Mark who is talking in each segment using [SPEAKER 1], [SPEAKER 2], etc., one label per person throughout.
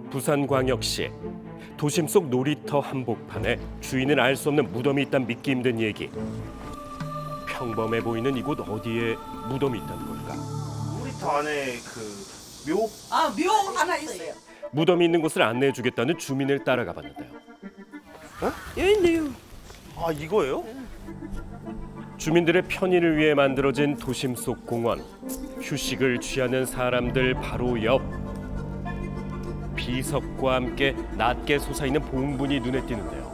[SPEAKER 1] 부산광역시 도심 속 놀이터 한복판에 주인을 알 수 없는 무덤이 있다는 믿기 힘든 얘기. 평범해 보이는 이곳 어디에 무덤이 있다는 걸까?
[SPEAKER 2] 놀이터 안에 묘?
[SPEAKER 3] 묘 하나 있어요.
[SPEAKER 1] 무덤이 있는 곳을 안내해주겠다는 주민을 따라가 봤는데요.
[SPEAKER 3] 여기 있네요.
[SPEAKER 2] 아, 이거예요?
[SPEAKER 1] 주민들의 편의를 위해 만들어진 도심 속 공원. 휴식을 취하는 사람들 바로 옆. 비석과 함께 낮게 솟아있는 봉분이 눈에 띄는데요.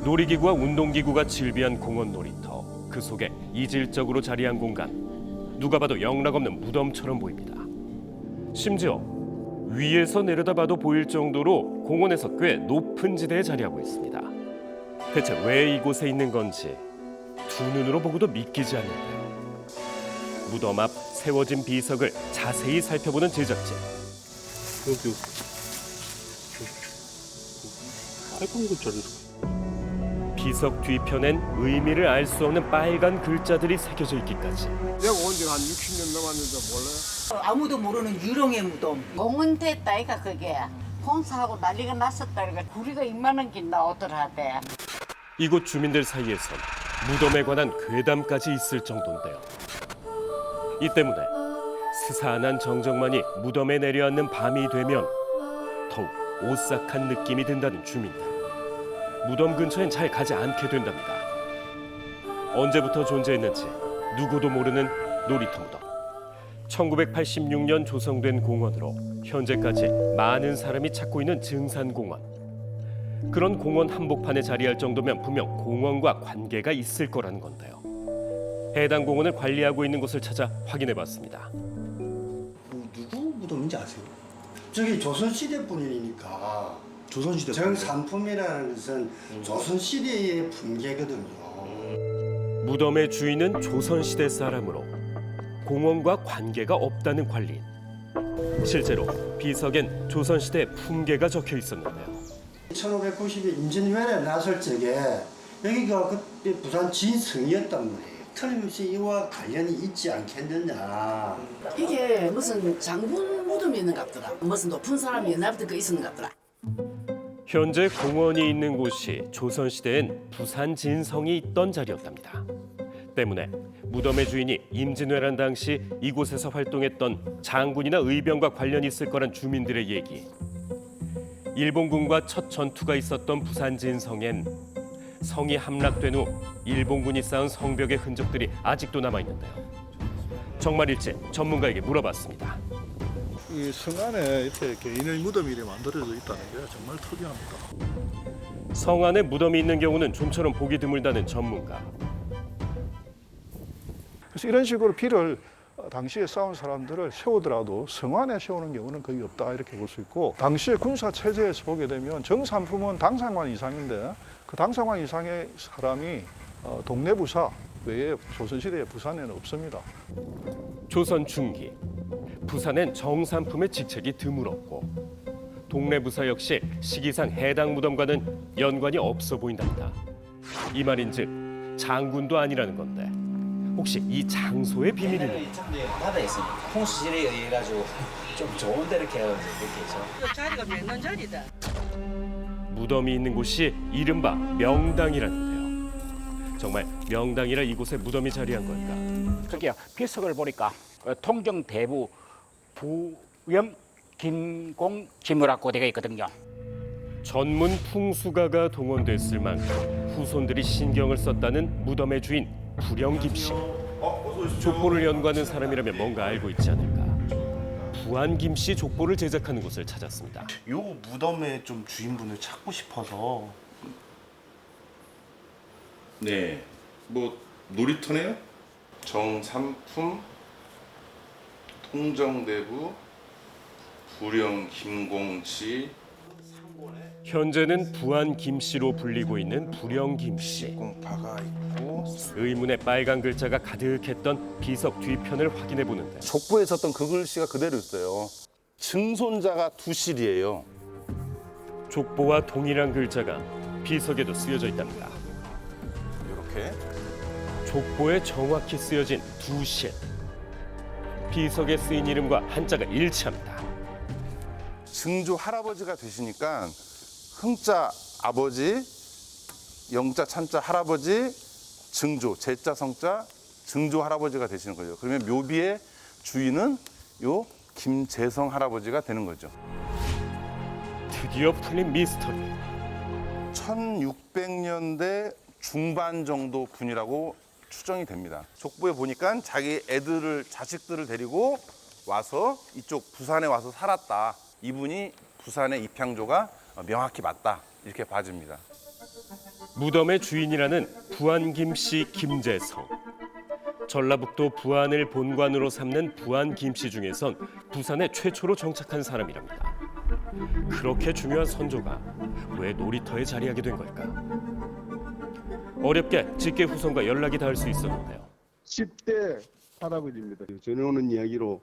[SPEAKER 1] 놀이기구와 운동기구가 즐비한 공원 놀이터. 그 속에 이질적으로 자리한 공간. 누가 봐도 영락없는 무덤처럼 보입니다. 심지어 위에서 내려다봐도 보일 정도로 공원에서 꽤 높은 지대에 자리하고 있습니다. 대체 왜 이곳에 있는 건지 두 눈으로 보고도 믿기지 않는데요. 무덤 앞 세워진 비석을 자세히 살펴보는 제작진.
[SPEAKER 2] 여기 빨간 글자를.
[SPEAKER 1] 비석 뒤편엔 의미를 알 수 없는 빨간 글자들이 새겨져 있기까지.
[SPEAKER 4] 내가 온 지가 한 60년 넘었는데 몰라요?
[SPEAKER 3] 아무도 모르는 유령의 무덤.
[SPEAKER 5] 공원 됐다 이가 그게 홍수하고 난리가 났었다 그러니까 구리가 2만 원 긴 나오더라대.
[SPEAKER 1] 이곳 주민들 사이에선 무덤에 관한 괴담까지 있을 정도인데요. 이 때문에 스산한 정적만이 무덤에 내려앉는 밤이 되면 더욱 오싹한 느낌이 든다는 주민들. 무덤 근처엔 잘 가지 않게 된답니다. 언제부터 존재했는지 누구도 모르는 놀이터 무덤. 1986년 조성된 공원으로 현재까지 많은 사람이 찾고 있는 증산공원. 그런 공원 한복판에 자리할 정도면 분명 공원과 관계가 있을 거라는 건데요. 해당 공원을 관리하고 있는 곳을 찾아 확인해봤습니다.
[SPEAKER 6] 누구 무덤인지 아세요? 저기 조선시대 분이니까
[SPEAKER 2] 조선시대
[SPEAKER 6] 정산품이라는 것은 조선시대의 풍계거든요.
[SPEAKER 1] 무덤의 주인은 조선시대 사람으로 공원과 관계가 없다는 관리인. 실제로 비석엔 조선시대 풍계가 적혀 있었는데요.
[SPEAKER 6] 1590년 임진왜란에 나설 적에 여기가 그때 부산 진성이었단 말이에요. 틀림없이 이와 관련이 있지 않겠느냐.
[SPEAKER 7] 이게 무슨 장군 무덤이 있는 것 같더라. 무슨 높은 사람이 옛날부터 그 있었는 것 같더라.
[SPEAKER 1] 현재 공원이 있는 곳이 조선시대엔 부산 진성이 있던 자리였답니다. 때문에 무덤의 주인이 임진왜란 당시 이곳에서 활동했던 장군이나 의병과 관련이 있을 거란 주민들의 얘기. 일본군과 첫 전투가 있었던 부산 진성엔 성이 함락된 후 일본군이 쌓은 성벽의 흔적들이 아직도 남아있는데요. 정말일지 전문가에게 물어봤습니다.
[SPEAKER 4] 이 성 안에 이렇게 개인의 무덤이 이렇게 만들어져 있다는 게 정말 특이합니다.
[SPEAKER 1] 성 안에 무덤이 있는 경우는 좀처럼 보기 드물다는 전문가.
[SPEAKER 4] 그래서 이런 식으로 비를 당시에 싸운 사람들을 세우더라도 성 안에 세우는 경우는 거의 없다 이렇게 볼 수 있고, 당시의 군사 체제에서 보게 되면 정산품은 당상관 이상인데 그 당상관 이상의 사람이 동네 부사 외에 조선시대의 부산에는 없습니다.
[SPEAKER 1] 조선 중기 부산엔 정산품의 직책이 드물었고 동네 부사 역시 시기상 해당 무덤과는 연관이 없어 보인답니다. 이 말인즉 장군도 아니라는 건데 혹시 이 장소의 비밀이 있나요?
[SPEAKER 8] 이참에 바다에 있으니까 홍수질에 의해 가지고 좀 좋은 데를 이렇게 해서
[SPEAKER 3] 자리가 몇 자리다.
[SPEAKER 1] 무덤이 있는 곳이 이른바 명당이라는데요. 정말 명당이라 이곳에 무덤이 자리한 걸까?
[SPEAKER 9] 그게 비석을 보니까 통정대부 부염 김공 지무라고 되어 있거든요.
[SPEAKER 1] 전문 풍수가가 동원됐을 만큼 후손들이 신경을 썼다는 무덤의 주인 부령김 씨. 족보를 연구하는 사람이라면 뭔가 알고 있지 않을까. 부안김 씨 족보를 제작하는 곳을 찾았습니다.
[SPEAKER 2] 요 무덤의 좀 주인분을 찾고 싶어서.
[SPEAKER 10] 네, 뭐 놀이터네요. 정삼품, 통정대부, 부령 김공치.
[SPEAKER 1] 현재는 부안김 씨로 불리고 있는 부령김 씨.
[SPEAKER 2] 공파가 있고.
[SPEAKER 1] 의문의 빨간 글자가 가득했던 비석 뒤편을 확인해 보는데
[SPEAKER 11] 족보에 썼던 그 글씨가 그대로 있어요. 증손자가 두실이에요.
[SPEAKER 1] 족보와 동일한 글자가 비석에도 쓰여져 있답니다.
[SPEAKER 11] 이렇게.
[SPEAKER 1] 족보에 정확히 쓰여진 두실. 비석에 쓰인 이름과 한자가 일치합니다.
[SPEAKER 11] 증조 할아버지가 되시니까 흥자 아버지, 영자 찬자 할아버지, 증조, 제자 성자, 증조 할아버지가 되시는 거죠. 그러면 묘비의 주인은 요 김재성 할아버지가 되는 거죠.
[SPEAKER 1] 드디어 풀린 미스터리.
[SPEAKER 11] 1600년대 중반 정도 분이라고 추정이 됩니다. 족보에 보니까 자기 자식들을 데리고 와서 이쪽 부산에 와서 살았다. 이분이 부산의 입향조가 명확히 맞다. 이렇게 봐집니다.
[SPEAKER 1] 무덤의 주인이라는 부안 김씨 김재성. 전라북도 부안을 본관으로 삼는 부안 김씨 중에선 부산에 최초로 정착한 사람이랍니다. 그렇게 중요한 선조가 왜 놀이터에 자리하게 된 걸까? 어렵게 직계 후손과 연락이 닿을 수 있었는데요.
[SPEAKER 12] 10대 할아버지입니다. 전해오는 이야기로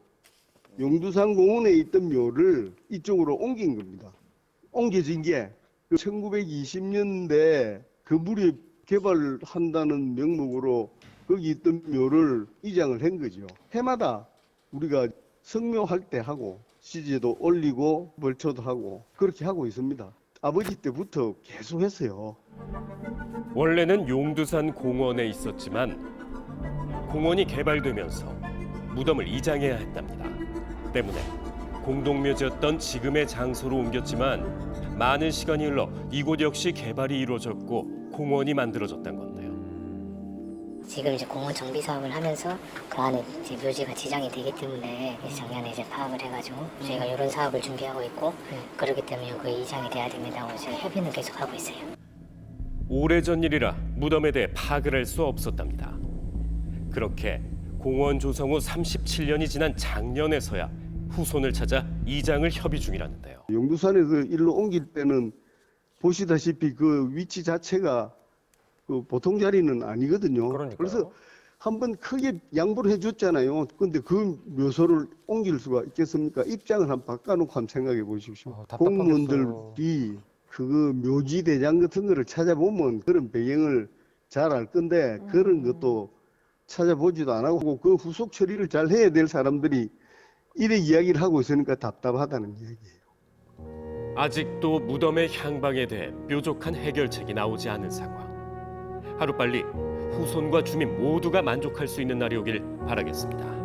[SPEAKER 12] 용두산 공원에 있던 묘를 이쪽으로 옮긴 겁니다. 옮겨진 게 1920년대 그 무렵 개발한다는 명목으로 거기 있던 묘를 이장을 한 거죠. 해마다 우리가 성묘할 때 하고 시제도 올리고 벌초도 하고 그렇게 하고 있습니다. 아버지 때부터 계속 했어요.
[SPEAKER 1] 원래는 용두산 공원에 있었지만 공원이 개발되면서 무덤을 이장해야 했답니다. 때문에 공동묘지였던 지금의 장소로 옮겼지만 많은 시간이 흘러 이곳 역시 개발이 이루어졌고 공원이 만들어졌단 건데요.
[SPEAKER 13] 지금 이제 공원 정비 사업을 하면서 그 안에 이제 묘지가 지정이 되기 때문에 작년에 이제 파악을 해가지고 저희가 이런 사업을 준비하고 있고 그렇기 때문에 그 이장이 돼야 됩니다고 저희 협의는 계속 하고 있어요.
[SPEAKER 1] 오래전 일이라 무덤에 대해 파악을 할 수 없었답니다. 그렇게 공원 조성 후 37년이 지난 작년에서야 후손을 찾아 이장을 협의 중이라는데요.
[SPEAKER 12] 용두산에서 일로 옮길 때는 보시다시피 그 위치 자체가 그 보통 자리는 아니거든요.
[SPEAKER 14] 그러니까요.
[SPEAKER 12] 그래서 한번 크게 양보를 해줬잖아요. 근데 그 묘소를 옮길 수가 있겠습니까? 입장을 한번 바꿔놓고 한번 생각해 보십시오. 공무원들이 그 묘지 대장 같은 거를 찾아보면 그런 배경을 잘 알 건데 그런 것도 찾아보지도 안 하고 그 후속 처리를 잘 해야 될 사람들이 이래 이야기를 하고 있으니까 답답하다는 얘기예요.
[SPEAKER 1] 아직도 무덤의 향방에 대해 뾰족한 해결책이 나오지 않은 상황. 하루빨리 후손과 주민 모두가 만족할 수 있는 날이 오길 바라겠습니다.